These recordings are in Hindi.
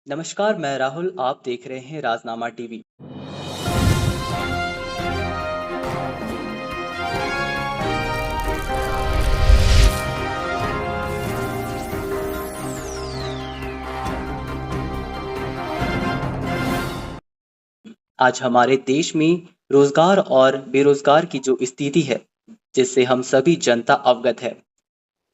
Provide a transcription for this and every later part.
नमस्कार, मैं राहुल। आप देख रहे हैं राजनामा टीवी। आज हमारे देश में रोजगार और बेरोजगार की जो स्थिति है, जिससे हम सभी जनता अवगत है।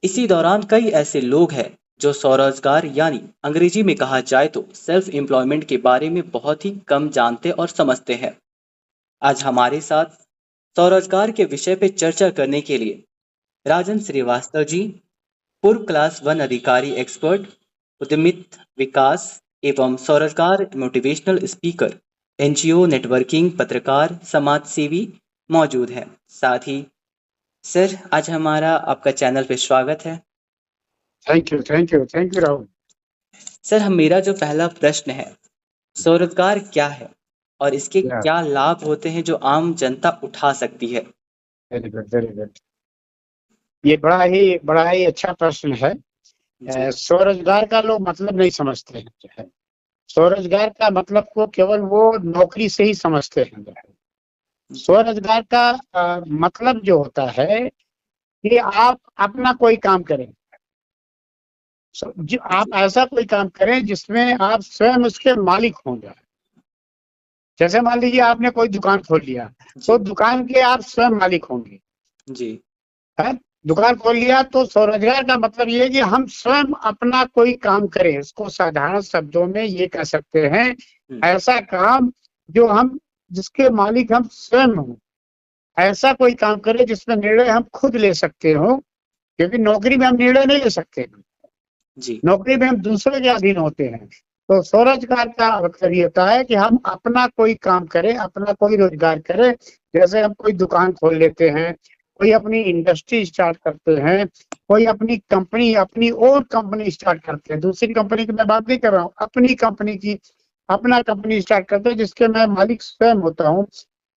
इसी दौरान कई ऐसे लोग हैं जो स्वरोजगार यानी अंग्रेजी में कहा जाए तो सेल्फ एम्प्लॉयमेंट के बारे में बहुत ही कम जानते और समझते हैं। आज हमारे साथ स्वरोजगार के विषय पे चर्चा करने के लिए राजन श्रीवास्तव जी, पूर्व क्लास वन अधिकारी एक्सपर्ट, उद्यमित विकास एवं स्वरोजगार मोटिवेशनल स्पीकर, एनजीओ नेटवर्किंग पत्रकार, समाज सेवी मौजूद हैं। साथ ही सर, आज हमारा आपका चैनल पे स्वागत है। Thank you, thank you, thank you Rahul. Sir, मेरा जो पहला प्रश्न है, स्वरोजगार क्या है और इसके या क्या लाभ होते हैं जो आम जनता उठा सकती है? Very good, very good. ये बड़ा ही अच्छा प्रश्न है। जी। स्वरोजगार का लोग मतलब नहीं समझते हैं जो है। स्वरोजगार का मतलब को केवल वो नौकरी से ही समझते हैं जो है। जी। स्वरोजगार का मतलब जो होता है कि आप अपना कोई काम करें। जो आप जी। ऐसा कोई काम करें जिसमें आप स्वयं उसके मालिक हों जाए। जैसे मान लीजिए आपने कोई दुकान खोल लिया, तो जी। दुकान के आप स्वयं मालिक होंगे। जी। है? दुकान खोल लिया तो स्वरोजगार का मतलब ये है कि हम स्वयं अपना कोई काम करें। इसको साधारण शब्दों में ये कह सकते हैं, हम्म, ऐसा काम जो हम जिसके मालिक हम स्वयं हों। ऐसा कोई काम करें जिसमें निर्णय हम खुद ले सकते हो, क्योंकि नौकरी में हम निर्णय नहीं ले सकते। जी। नौकरी में हम दूसरे के अधीन होते हैं। तो स्वरोजगार का मतलब ये होता है कि हम अपना कोई काम करें, अपना कोई रोजगार करें। जैसे हम कोई दुकान खोल लेते हैं, कोई अपनी इंडस्ट्री स्टार्ट करते हैं, कोई अपनी कंपनी, अपनी और कंपनी स्टार्ट करते हैं। दूसरी कंपनी की मैं बात नहीं कर रहा हूँ, अपनी कंपनी की, अपना कंपनी स्टार्ट करते हैं जिसके मैं मालिक स्वयं होता हूँ।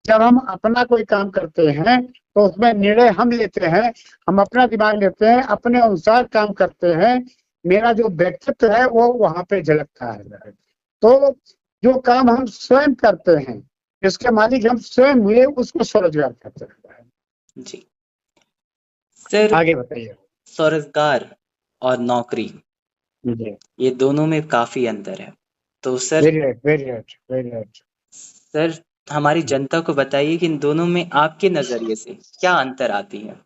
जब हम अपना कोई काम करते हैं तो उसमें निर्णय हम लेते हैं, हम अपना दिमाग लेते हैं, अपने अनुसार काम करते हैं। मेरा जो व्यक्तित्व है वो वहां पे झलकता है। तो जो काम हम स्वयं करते हैं, जिसके मालिक हम स्वयं हुए, उसको स्वरोजगार कहते हैं। जी। सर, आगे बताइए। स्वरोजगार और नौकरी, जी, ये दोनों में काफी अंतर है। तो sir very right, very right, very right. Sir हमारी जनता को बताइए कि इन दोनों में आपके नजरिए से क्या अंतर आती है?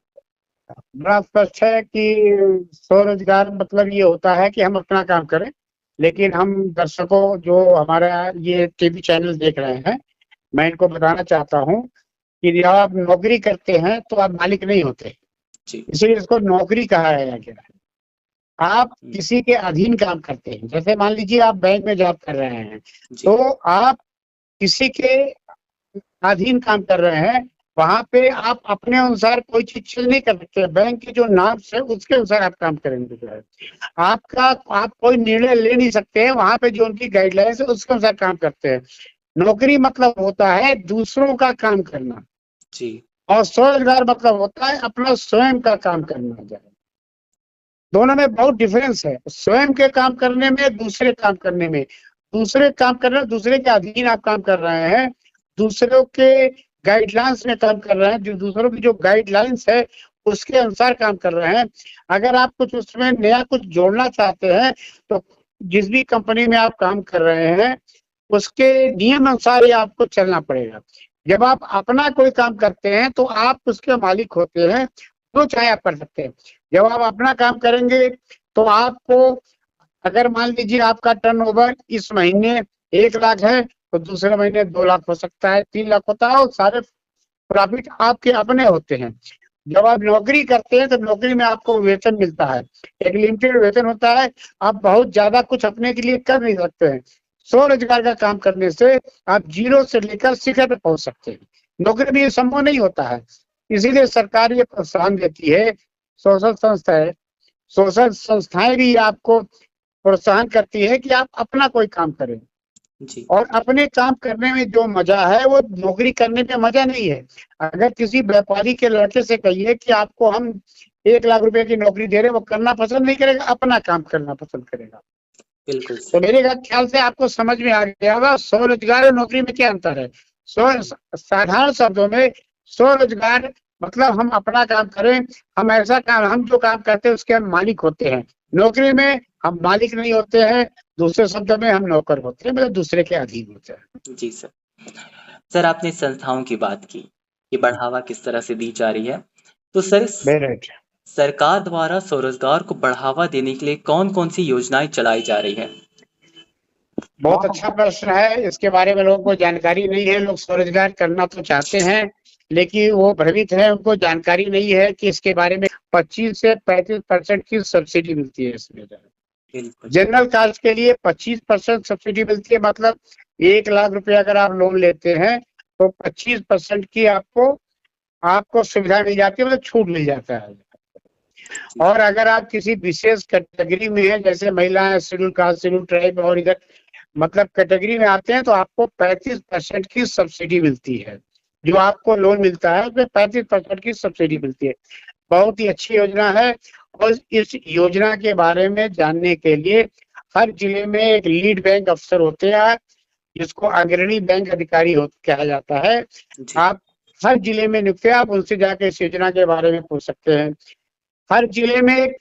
बड़ा स्पष्ट है कि स्वरोजगार मतलब ये होता है कि हम अपना काम करें। लेकिन हम दर्शकों जो हमारा ये टीवी चैनल देख रहे हैं, मैं इनको बताना चाहता हूँ कि जब आप नौकरी करते हैं तो आप मालिक नहीं होते। जी। इसीलिए इसको नौकरी कहा गया है। आप हम्म, किसी के अधीन काम करते हैं। जैसे मान लीजिए आप बैंक में जॉब कर रहे हैं, जी। तो आप किसी के अधीन काम कर रहे हैं। वहां पे आप अपने अनुसार कोई चीज चेंज नहीं कर सकते। बैंक की जो नॉर्म्स है उसके अनुसार आप काम करेंगे जो है। आपका आप कोई निर्णय ले नहीं सकते हैं। वहां पे जो उनकी गाइडलाइंस है उसके अनुसार काम करते हैं। नौकरी मतलब होता है दूसरों का काम करना, जी। और स्वरोजगार मतलब होता है अपना स्वयं का काम करना जो है। दोनों में बहुत डिफरेंस है। स्वयं के काम करने में, दूसरे काम करने में। दूसरे काम करने, दूसरे के अधीन आप काम कर रहे हैं, दूसरों के गाइडलाइंस में काम कर रहे हैं, जो दूसरों की जो गाइडलाइंस है उसके अनुसार काम कर रहे हैं। अगर आप कुछ उसमें नया कुछ जोड़ना चाहते हैं, तो जिस भी कंपनी में आप काम कर रहे हैं उसके नियम अनुसार ही आपको चलना पड़ेगा। जब आप अपना कोई काम करते हैं तो आप उसके मालिक होते हैं, जो चाहे आप कर सकते हैं। जब आप अपना काम करेंगे तो आपको, अगर मान लीजिए आपका टर्नओवर इस महीने 1 लाख है, तो दूसरे महीने 2 लाख हो सकता है, 3 लाख होता है, और सारे प्रॉफिट आपके अपने होते हैं। जब आप नौकरी करते हैं तो नौकरी में आपको वेतन मिलता है, एक लिमिटेड वेतन होता है। आप बहुत ज्यादा कुछ अपने के लिए कर नहीं सकते हैं। स्वरोजगार का काम करने से आप जीरो से लेकर शिखर पे पहुंच सकते हैं। नौकरी में ये संभव नहीं होता है। इसीलिए सरकार ये प्रोत्साहन देती है, सोशल संस्थाएं सोशल संस्थाएं भी आपको प्रोत्साहन करती है कि आप अपना कोई काम करें। जी। और अपने काम करने में जो मजा है वो नौकरी करने में मजा नहीं है। अगर किसी व्यापारी के लड़के से कहिए कि आपको हम 1 लाख रुपए की नौकरी दे रहे हैं, वो करना पसंद नहीं करेगा, अपना काम करना पसंद करेगा। बिल्कुल तो सही। मेरे ख्याल से आपको समझ में आ गया होगा स्वरोजगार और नौकरी में क्या अंतर है। स्व साधारण शब्दों में स्वरोजगार मतलब हम अपना काम करें, हम जो काम करते हैं उसके हम मालिक होते हैं। नौकरी में हम मालिक नहीं होते हैं, दूसरे शब्दों में हम नौकर होते हैं, मतलब दूसरे के अधीन होते हैं। जी सर। सर आपने संस्थाओं की बात की कि बढ़ावा किस तरह से दी जा रही है। तो सर मेरिट सरकार द्वारा स्वरोजगार को बढ़ावा देने के लिए कौन-कौन सी योजनाएं चलाई जा रही हैं? बहुत अच्छा प्रश्न है। इसके बारे में लोगों को जानकारी नहीं है। लोग स्वरोजगार करना तो चाहते हैं, लेकिन वो भ्रमित है, उनको जानकारी नहीं है कि इसके बारे में 25 से 35% की सब्सिडी मिलती है इसमें। बिल्कुल। जनरल कास्ट के लिए 25% सब्सिडी मिलती है, मतलब 1 लाख रुपए अगर आप लोन लेते हैं तो 25% की आपको आपको सुविधा मिल जाती है, मतलब छूट मिल जाता है। और अगर आप किसी विशेष कैटेगरी में है, जैसे महिलाएं, शेड्यूल कास्ट, शेड्यूल ट्राइब और इधर मतलब कैटेगरी में आते हैं, तो आपको 35% की सब्सिडी मिलती है। जो आपको लोन मिलता है उसमें 35% की सब्सिडी मिलती है। बहुत ही अच्छी योजना है। और इस योजना के बारे में जानने के लिए हर जिले में एक लीड बैंक अफसर होते हैं, जिसको अग्रणी बैंक अधिकारी कहा जाता है। जी, आप हर जिले में नियुक्त है, आप उनसे जाकर इस योजना के बारे में पूछ सकते हैं। हर जिले में एक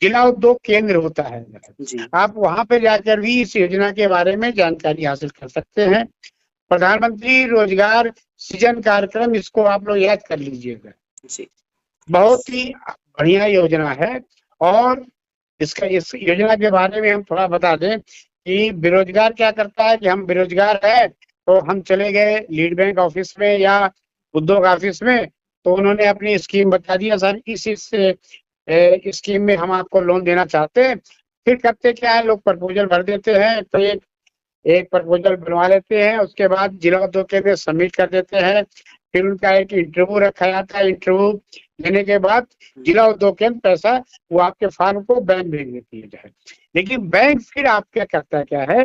जिला उद्योग केंद्र होता है, जी, आप वहां पे जाकर भी इस योजना के बारे में जानकारी हासिल कर सकते हैं। प्रधानमंत्री रोजगार सृजन कार्यक्रम, इसको आप लोग याद कर लीजिएगा। जी, बहुत ही बढ़िया योजना है। और इस योजना के बारे में हम थोड़ा बता दें कि बेरोजगार क्या करता है कि हम बेरोजगार है तो हम चले गए लीड बैंक ऑफिस में या उद्योग ऑफिस में, तो उन्होंने अपनी स्कीम बता दिया, सर इस स्कीम में हम आपको लोन देना चाहते हैं। फिर करते क्या है, लोग प्रपोजल भर देते हैं, तो एक एक प्रपोजल बनवा लेते हैं, उसके बाद जिला उद्योग केंद्र में सबमिट कर देते हैं। फिर उनका एक इंटरव्यू रखा जाता है। इंटरव्यू लेने के बाद जिला उद्योग केंद्र पैसा वो आपके फार्म को बैंक भेज देती है। लेकिन बैंक फिर आप क्या करता है, क्या है,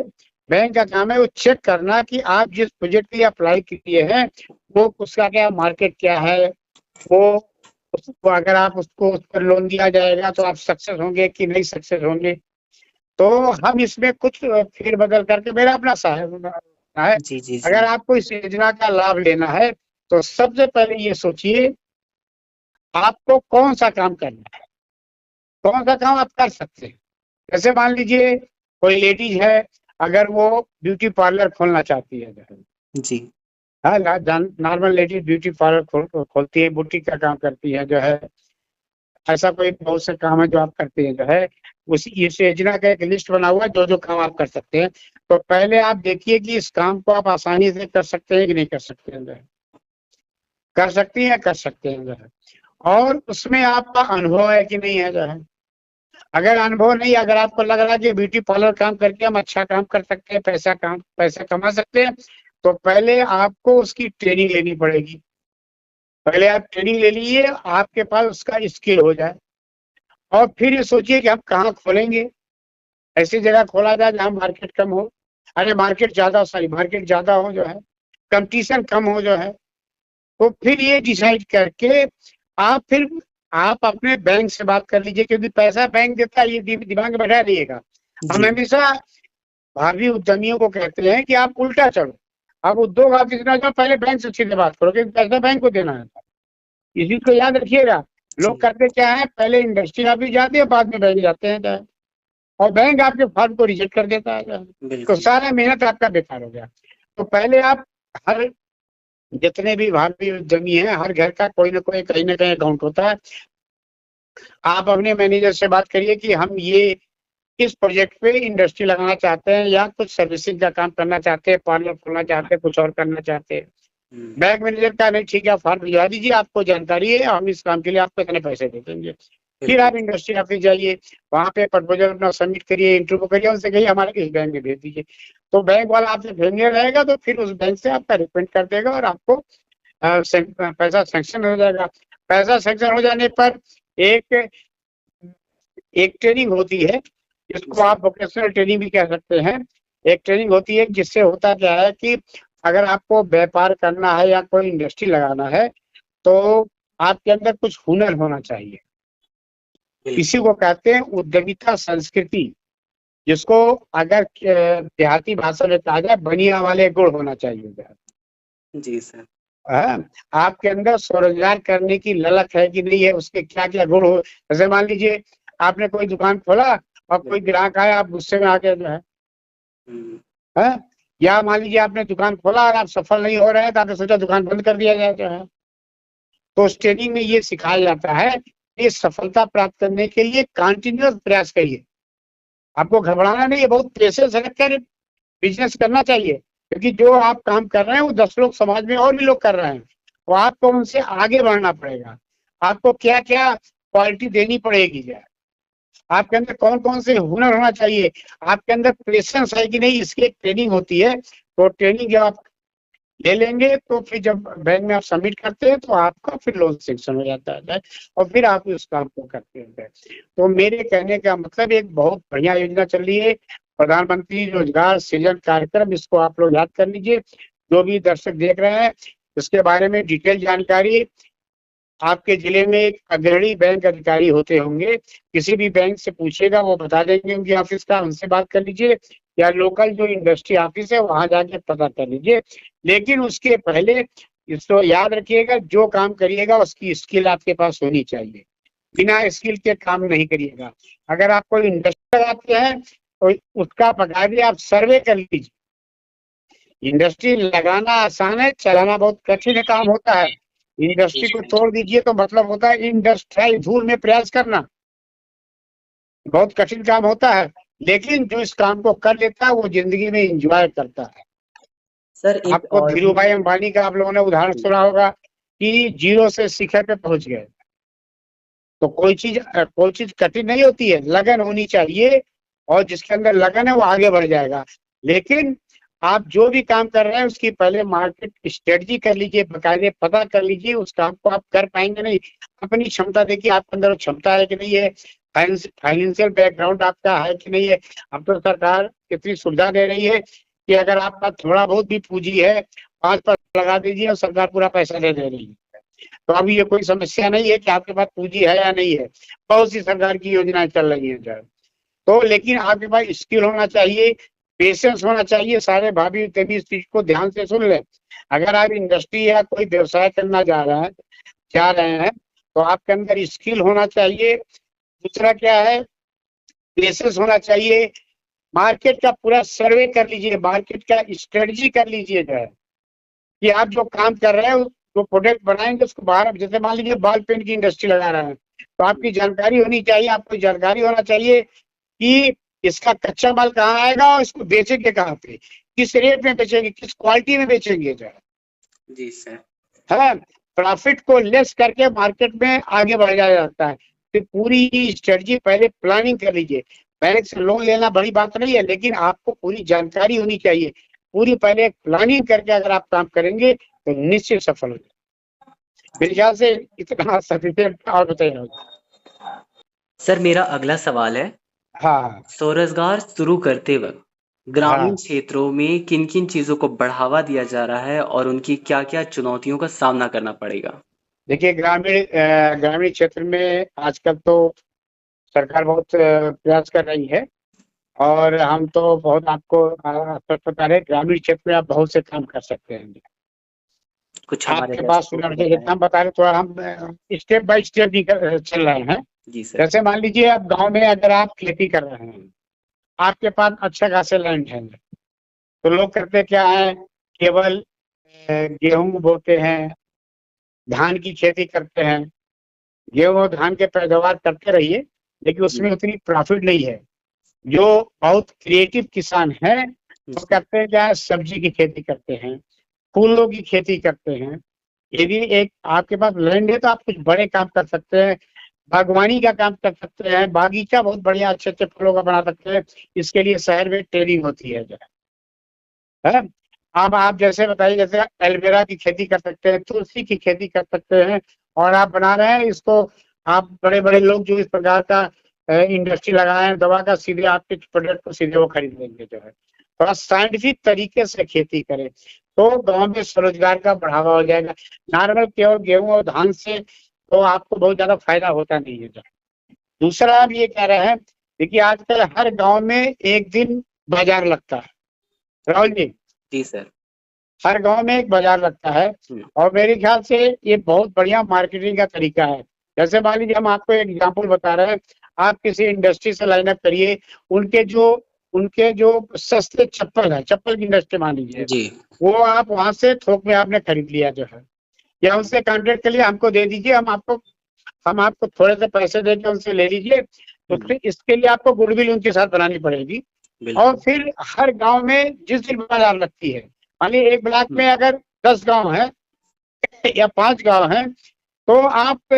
बैंक का काम है वो चेक करना कि आप जिस प्रोजेक्ट के लिए अप्लाई किए हैं वो उसका क्या मार्केट क्या है, वो उसको अगर आप उसको उस पर लोन दिया जाएगा तो आप सक्सेस होंगे कि नहीं सक्सेस होंगे। तो हम इसमें कुछ फेर बदल करके, मेरा अपना साहब है। जी, जी, अगर जी, आपको इस योजना का लाभ लेना है तो सबसे पहले ये सोचिए आपको कौन सा काम करना है, कौन सा काम आप कर सकते हैं। जैसे मान लीजिए कोई लेडीज है, अगर वो ब्यूटी पार्लर खोलना चाहती है, जी, हाँ, नॉर्मल लेडीज ब्यूटी पार्लर खोलती है, बुटीक का काम करती है जो है, ऐसा कोई बहुत से काम है जो आप करते हैं जो है। उस इस योजना का एक लिस्ट बना हुआ है जो जो काम आप कर सकते हैं। तो पहले आप देखिए कि इस काम को आप आसानी से कर सकते हैं कि नहीं कर सकते हैं जो है। कर सकती हैं, कर सकते हैं जो है। और उसमें आपका अनुभव है कि नहीं है जो है। अगर अनुभव नहीं, अगर आपको लग रहा है कि ब्यूटी पार्लर काम करके हम अच्छा काम कर सकते हैं, पैसा कमा सकते हैं, तो पहले आपको उसकी ट्रेनिंग लेनी पड़ेगी। पहले आप ट्रेनिंग ले लीजिए, आपके पास उसका स्किल हो जाए। और फिर ये सोचिए कि हम कहाँ खोलेंगे। ऐसी जगह खोला जाए जहाँ मार्केट कम हो, अरे मार्केट ज्यादा हो जो है, कंपटीशन कम हो जो है। तो फिर ये डिसाइड करके आप फिर आप अपने बैंक से बात कर लीजिए, क्योंकि पैसा बैंक देता है, ये दिमाग में बैठा रहिएगा। हम जी, हमेशा भावी उद्यमियों को कहते हैं कि आप उल्टा चलो, आप उद्योग ऑफिस ना जाओ, पहले बैंक से सीधे बात करो, क्योंकि पैसा बैंक को देना है। इस चीज को याद रखिएगा। लोग जी, करते क्या है, पहले इंडस्ट्री ऑफिस जाते हैं, बाद में बैंक जाते हैं, और बैंक आपके फॉर्म को रिजेक्ट कर देता है, तो बिल्कुल, सारा मेहनत आपका बेकार हो गया। तो पहले आप हर जितने भी भावी उद्यमी हैं, हर घर का कोई ना कहीं अकाउंट होता है। आप अपने मैनेजर से बात करिए कि हम ये इस प्रोजेक्ट पे इंडस्ट्री लगाना चाहते हैं या कुछ सर्विसिंग का काम करना चाहते हैं, पार्लर खोलना चाहते हैं, कुछ और करना चाहते हैं। हुँ, बैंक मैनेजर का नहीं, ठीक है, फॉर्म भिजवा दीजिए, आपको जानकारी है, हम इस काम के लिए आपको इतने पैसे दे देंगे। फिर बिल्कुल, आप इंडस्ट्री ऑफिस जाइए, वहां पे प्रपोजल अपना सबमिट करिए, इंटरव्यू करिए, उनसे कहिए हमारे इस बैंक में भेज दीजिए। तो बैंक वाला आपसे भेजने रहेगा, तो फिर उस बैंक से आपका रिकमेंड कर देगा और आपको पैसा सैंक्शन हो जाएगा। पैसा सैंक्शन हो जाने पर एक एक ट्रेनिंग होती है, जिसको जी, आप वोकेशनल ट्रेनिंग भी कह सकते हैं। एक ट्रेनिंग होती है जिससे होता क्या है कि अगर आपको व्यापार करना है या कोई इंडस्ट्री लगाना है, तो आपके अंदर कुछ हुनर होना चाहिए। बिल्कुल, इसी को कहते हैं उद्यमिता संस्कृति। जिसको अगर देहाती भाषा में कहा जाए बनिया वाले गुण होना चाहिए। जी सर। हाँ, आपके अंदर स्वरोजगार करने की ललक है कि नहीं है, उसके क्या क्या गुण हो। जैसे मान लीजिए आपने कोई दुकान खोला और कोई ग्राहक आया, आप गुस्से में आके जो है, हम्म, है? या मान लीजिए आपने दुकान खोला और आप सफल नहीं हो रहे हैं, तो आपने सोचा दुकान बंद कर दिया जाए जो है। तो उस ट्रेनिंग में ये सिखाया जाता है कि सफलता प्राप्त करने के लिए कंटिन्यूअस प्रयास करिए। आपको घबराना नहीं है, बहुत पेशेंस रखकर बिजनेस करना चाहिए, क्योंकि जो आप काम कर रहे हैं वो 10 लोग समाज में और भी लोग कर रहे हैं, तो आपको उनसे आगे बढ़ना पड़ेगा। आपको क्या क्या क्वालिटी देनी पड़ेगी, आपके अंदर कौन कौन से हुनर होना चाहिए, आपके अंदर पेशेंस है कि नहीं, इसकी एक ट्रेनिंग होती है। तो ट्रेनिंग जब आप ले लेंगे तो फिर जब बैंक में आप सबमिट करते हैं तो आपका फिर लोन सेक्शन हो जाता है और फिर आप उस काम को करते हैं। तो मेरे कहने का मतलब एक बहुत बढ़िया योजना चल रही है, प्रधानमंत्री रोजगार सृजन कार्यक्रम, इसको आप लोग याद कर लीजिए। जो भी दर्शक देख रहे हैं, इसके बारे में डिटेल जानकारी आपके जिले में एक अग्रणी बैंक अधिकारी होते होंगे, किसी भी बैंक से पूछिएगा, वो बता देंगे उनके ऑफिस का, उनसे बात कर लीजिए, या लोकल जो इंडस्ट्री ऑफिस है वहां जाके पता कर लीजिए। लेकिन उसके पहले इसको याद रखिएगा, जो काम करिएगा उसकी स्किल आपके पास होनी चाहिए। बिना स्किल के काम नहीं करिएगा। अगर आप कोई इंडस्ट्री लगाते हैं तो उसका बकायदे आप सर्वे कर लीजिए। इंडस्ट्री लगाना आसान है, चलाना बहुत कठिन काम होता है। इंडस्ट्री को तोड़ दीजिए तो मतलब होता है इंडस्ट्रियल धूल में प्रयास करना, बहुत कठिन काम होता है। लेकिन जो इस काम को कर लेता है वो जिंदगी में एंजॉय करता है। सर एक आपको और धीरू भी। भाई अंबानी का आप लोगों ने उदाहरण सुना होगा कि जीरो से शिखर पे पहुंच गए। तो कोई चीज कठिन नहीं होती है, लगन होनी चाहिए, और जिसके अंदर लगन है वो आगे बढ़ जाएगा। लेकिन आप जो भी काम कर रहे हैं उसकी पहले मार्केट स्ट्रेटजी कर लीजिए, बकायदे पता कर लीजिए, उस काम को आप कर पाएंगे नहीं। अपनी क्षमता देखिए, आपके अंदर क्षमता है कि नहीं है, फाइनेंशियल बैकग्राउंड आपका है कि नहीं है। अब तो सरकार कितनी सुविधा दे रही है कि अगर आपका थोड़ा बहुत भी पूंजी है, 5% लगा दीजिए और सरकार पूरा पैसा दे रही है। तो अभी ये कोई समस्या नहीं है कि आपके पास पूंजी है या नहीं है, बहुत सी सरकार की योजनाएं चल रही हैं जो। तो लेकिन आपके पास स्किल होना चाहिए, पेशेंस होना चाहिए। सारे भाभी तभी इस चीज को ध्यान से सुन लें। अगर आप इंडस्ट्री या कोई व्यवसाय करना चाह रहे हैं तो आपके अंदर स्किल होना चाहिए। दूसरा क्या है, पेशेंस होना चाहिए। मार्केट का पूरा सर्वे कर लीजिए, मार्केट का स्ट्रेटजी कर लीजिए जो है, कि आप जो काम कर रहे हैं, जो प्रोडक्ट बनाएंगे उसको बाहर, जैसे मान लीजिए बाल पेन की इंडस्ट्री लगा रहे हैं, तो आपकी जानकारी होनी चाहिए, आपको जानकारी होना चाहिए कि इसका कच्चा माल कहाँ आएगा और इसको बेचेंगे कहाँ पे, किस रेट में बेचेंगे, किस क्वालिटी में बेचेंगे जो जी सर। है। प्रॉफिट को लेस करके मार्केट में आगे बढ़ाया जाता है। तो पूरी स्ट्रेटजी पहले प्लानिंग कर लीजिए। बैंक से लोन लेना बड़ी बात नहीं है, लेकिन आपको पूरी जानकारी होनी चाहिए। पूरी पहले प्लानिंग करके अगर आप काम करेंगे तो निश्चित सफल हो जाए। मेरे ख्याल से इतना सफिशिएंट, और बताइए। सर मेरा अगला सवाल है, हाँ स्वरोजगार शुरू करते वक्त ग्रामीण हाँ, क्षेत्रों में किन किन चीजों को बढ़ावा दिया जा रहा है और उनकी क्या क्या चुनौतियों का सामना करना पड़ेगा? देखिए ग्रामीण क्षेत्र में आजकल तो सरकार बहुत प्रयास कर रही है, और हम तो बहुत आपको सच बता रहे हैं, ग्रामीण क्षेत्र में आप बहुत से काम कर सकते हैं। कुछ हमारे आपके पास दर्शकों को जैसे बताएं। हम बता रहे, थोड़ा हम स्टेप बाय स्टेप चल रहे हैं। जी सर। जैसे मान लीजिए आप गांव में अगर आप खेती कर रहे हैं, आपके पास अच्छा खासा लैंड है, तो लोग करते क्या है, केवल गेहूं बोते हैं, धान की खेती करते हैं। गेहूं और धान के पैदावार करते रहिए, लेकिन जी। उसमें उतनी प्रॉफिट नहीं है। जो बहुत क्रिएटिव किसान हैं वो जी। करते हैं क्या है, सब्जी की खेती करते हैं, फूलों की खेती करते हैं। यदि एक आपके पास लैंड है तो आप कुछ बड़े काम कर सकते हैं, बागवानी का काम कर सकते हैं, बागीचा बहुत बढ़िया अच्छे अच्छे फलों का बना सकते हैं। इसके लिए शहर में ट्रेनिंग होती है जो है। अब आप जैसे बताइए, जैसे एलोवेरा की खेती कर सकते हैं, तुलसी की खेती कर सकते हैं, और आप बना रहे हैं इसको। आप बड़े बड़े लोग जो इस प्रकार का इंडस्ट्री लगाए हैं दवा का, सीधे आपके प्रोडक्ट को सीधे वो खरीद लेंगे जो है। थोड़ा साइंटिफिक तरीके से खेती करें तो गांव में स्वरोजगार का बढ़ावा हो जाएगा। नॉर्मल केवल गेहूं और धान से तो आपको बहुत ज्यादा फायदा होता नहीं है। दूसरा आप ये कह रहे हैं देखिए आजकल हर गांव में एक दिन बाजार लगता है राहुल जी। जी सर। हर गांव में एक बाजार लगता है और मेरे ख्याल से ये बहुत बढ़िया मार्केटिंग का तरीका है। जैसे मान लीजिए हम आपको एक एग्जांपल बता रहे हैं, आप किसी इंडस्ट्री से लाइन अप करिए, उनके जो सस्ते चप्पल है, चप्पल की इंडस्ट्री मान लीजिए, जी। वो आप वहां से थोक में आपने खरीद लिया जो है, या उनसे कॉन्ट्रैक्ट के लिए हमको दे दीजिए, हम आपको थोड़े से पैसे देके उनसे ले लीजिए, तो फिर इसके लिए आपको गुडविल उनके साथ बनानी पड़ेगी। और फिर हर गांव में जिस दिन बाजार लगती है, मान लीजिए एक ब्लॉक में अगर 10 गांव है या 5 गांव है, तो आप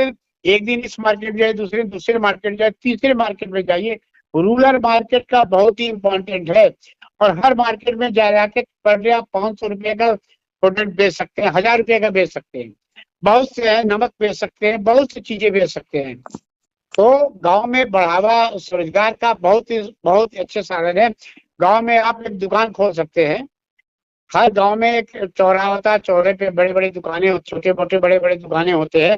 एक दिन इस मार्केट जाए, दूसरे मार्केट जाए, तीसरे मार्केट में जाइए। रूरल मार्केट का बहुत ही इम्पोर्टेंट है। और हर मार्केट में जा जाके पर डे आप 500 रुपये का प्रोडक्ट बेच सकते हैं, 1000 रुपये का बेच सकते हैं, बहुत से है, नमक बेच सकते हैं, बहुत सी चीजें बेच सकते हैं। तो गांव में बढ़ावा स्वरोजगार का बहुत ही अच्छे साधन है। गांव में आप एक दुकान खोल सकते हैं। हर गांव में एक चौराहा होता है, चौराहे पे बड़े बड़े दुकानें, छोटे मोटे बड़े बड़े दुकानें होते हैं।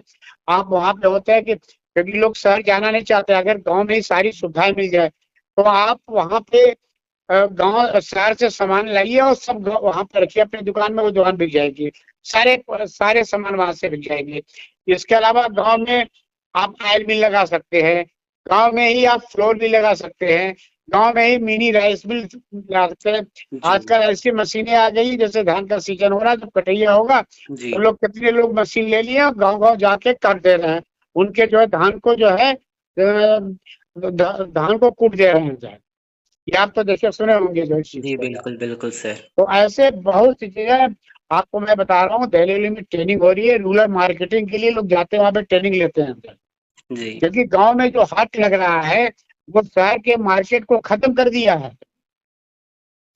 आप वहां पे होते हैं कि क्योंकि लोग शहर जाना नहीं चाहते, अगर गांव में ही सारी सुविधाएं मिल जाए तो आप वहां पे गांव शहर से सामान लाइए और सब वहां पे रखिए अपनी दुकान में, वो दुकान बिक जाएगी, सारे सारे सामान वहां से बिक जाएंगे। इसके अलावा गांव में आप ऑयल मिल लगा सकते हैं, गांव में ही आप फ्लोर भी लगा सकते हैं, गांव में ही मिनी राइस मिल लगा सकते हैं। आजकल ऐसी मशीनें आ गई, जैसे धान का सीजन हो रहा है, जब कटैया होगा तो लोग, कितने लोग मशीन ले लिए और गांव गांव जाके काट दे रहे हैं, उनके जो है धान को जो है धान को कूट दे रहे हैं जो है। ये आप तो देखे सुने होंगे जो इस चीज जी को। बिल्कुल बिल्कुल सर। तो ऐसे बहुत सी चीजें आपको मैं बता रहा हूँ, दिल्ली में ट्रेनिंग हो रही है, रूरल मार्केटिंग के लिए लोग जाते हैं, वहां पे ट्रेनिंग लेते हैं। जी। क्योंकि गांव में जो हाट लग रहा है वो शहर के मार्केट को खत्म कर दिया है।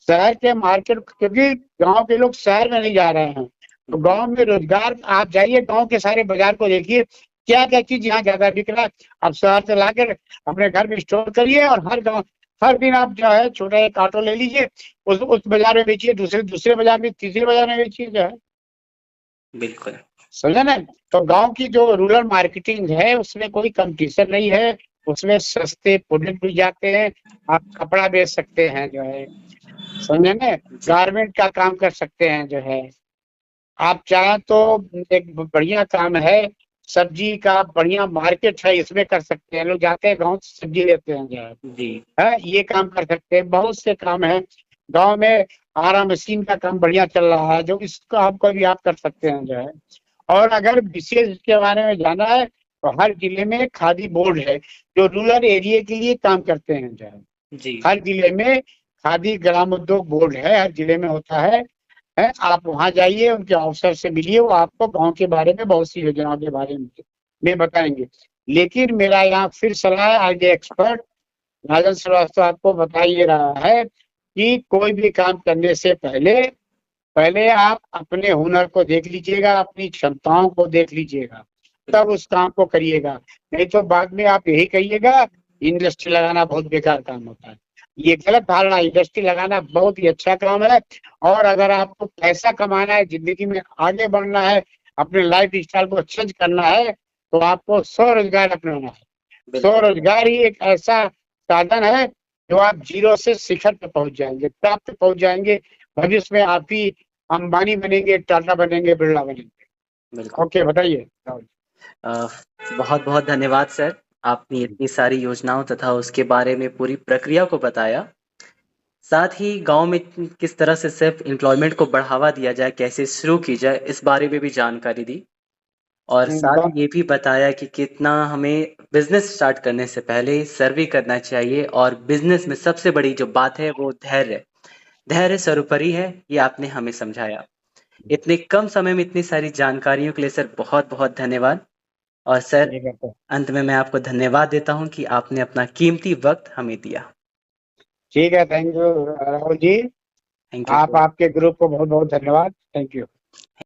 शहर के मार्केट, क्योंकि गांव के लोग शहर में नहीं जा रहे हैं, तो गांव में रोजगार, आप जाइए गांव के सारे बाजार को देखिए, क्या क्या चीज यहाँ ज्यादा बिक रहा है, आप शहर से लाकर अपने घर में स्टोर करिए और हर दिन आप जो है छोटा एक ऑटो ले लीजिए, उस बाजार में बेचिए, दूसरे दूसरे बाजार में, तीसरे बाजार में बेचिए जो है। बिल्कुल। समझे ना। तो गांव की जो रूरल मार्केटिंग है उसमें कोई कंपटीशन नहीं है, उसमें सस्ते प्रोडक्ट भी जाते हैं, आप कपड़ा बेच सकते हैं जो है, समझे ना, गारमेंट का काम कर सकते हैं जो है। आप चाहें तो एक बढ़िया काम है, सब्जी का बढ़िया मार्केट है, इसमें कर सकते हैं, लोग जाते हैं गाँव से सब्जी लेते हैं जो जी। है, ये काम कर सकते हैं। बहुत से काम है गांव में, आरा मशीन का काम बढ़िया चल रहा है, जो इसको आपको भी आप कर सकते हैं जो है। और अगर विशेष इसके बारे में जाना है तो हर जिले में खादी बोर्ड है, जो रूरल एरिया के लिए काम करते हैं जो है। जी। हर जिले में खादी ग्राम उद्योग बोर्ड है, हर जिले में होता है। आप वहां जाइए, उनके अफसर से मिलिए, वो आपको गांव के बारे में बहुत सी योजनाओं के बारे में बताएंगे। लेकिन मेरा यहाँ फिर सलाह है, एज ए एक्सपर्ट राजन श्रीवास्तव आपको बता ये रहा है कि कोई भी काम करने से पहले पहले आप अपने हुनर को देख लीजिएगा, अपनी क्षमताओं को देख लीजिएगा, तब उस काम को करिएगा। नहीं तो बाद में आप यही कहिएगा इंडस्ट्री लगाना बहुत बेकार काम होता है। ये गलत धारणा, इंडस्ट्री लगाना बहुत ही अच्छा काम है। और अगर आपको पैसा कमाना है, जिंदगी में आगे बढ़ना है, अपने लाइफ स्टाइल को चेंज करना है, तो आपको स्वरोजगार अपनाना है। स्वरोजगार ही एक ऐसा साधन है जो आप जीरो से शिखर पे पहुंच जाएंगे, टॉप पे पहुंच जाएंगे। भविष्य में आप ही अंबानी बनेंगे, टाटा बनेंगे, बिरला बनेंगे। ओके, बताइए। बहुत बहुत धन्यवाद सर, आपने इतनी सारी योजनाओं तथा उसके बारे में पूरी प्रक्रिया को बताया। साथ ही गांव में किस तरह से सेल्फ एम्प्लॉयमेंट को बढ़ावा दिया जाए, कैसे शुरू की जाए, इस बारे में भी जानकारी दी। और साथ ही ये भी बताया कि कितना हमें बिजनेस स्टार्ट करने से पहले सर्वे करना चाहिए, और बिजनेस में सबसे बड़ी जो बात है वो धैर्य, धैर्य सर्वोपरि है, ये आपने हमें समझाया। इतने कम समय में इतनी सारी जानकारियों के लिए सर बहुत बहुत धन्यवाद। और सर अंत में मैं आपको धन्यवाद देता हूं कि आपने अपना कीमती वक्त हमें दिया। ठीक है, thank you Rahul ji. Thank you आप सर। आपके ग्रुप को बहुत बहुत धन्यवाद। Thank you.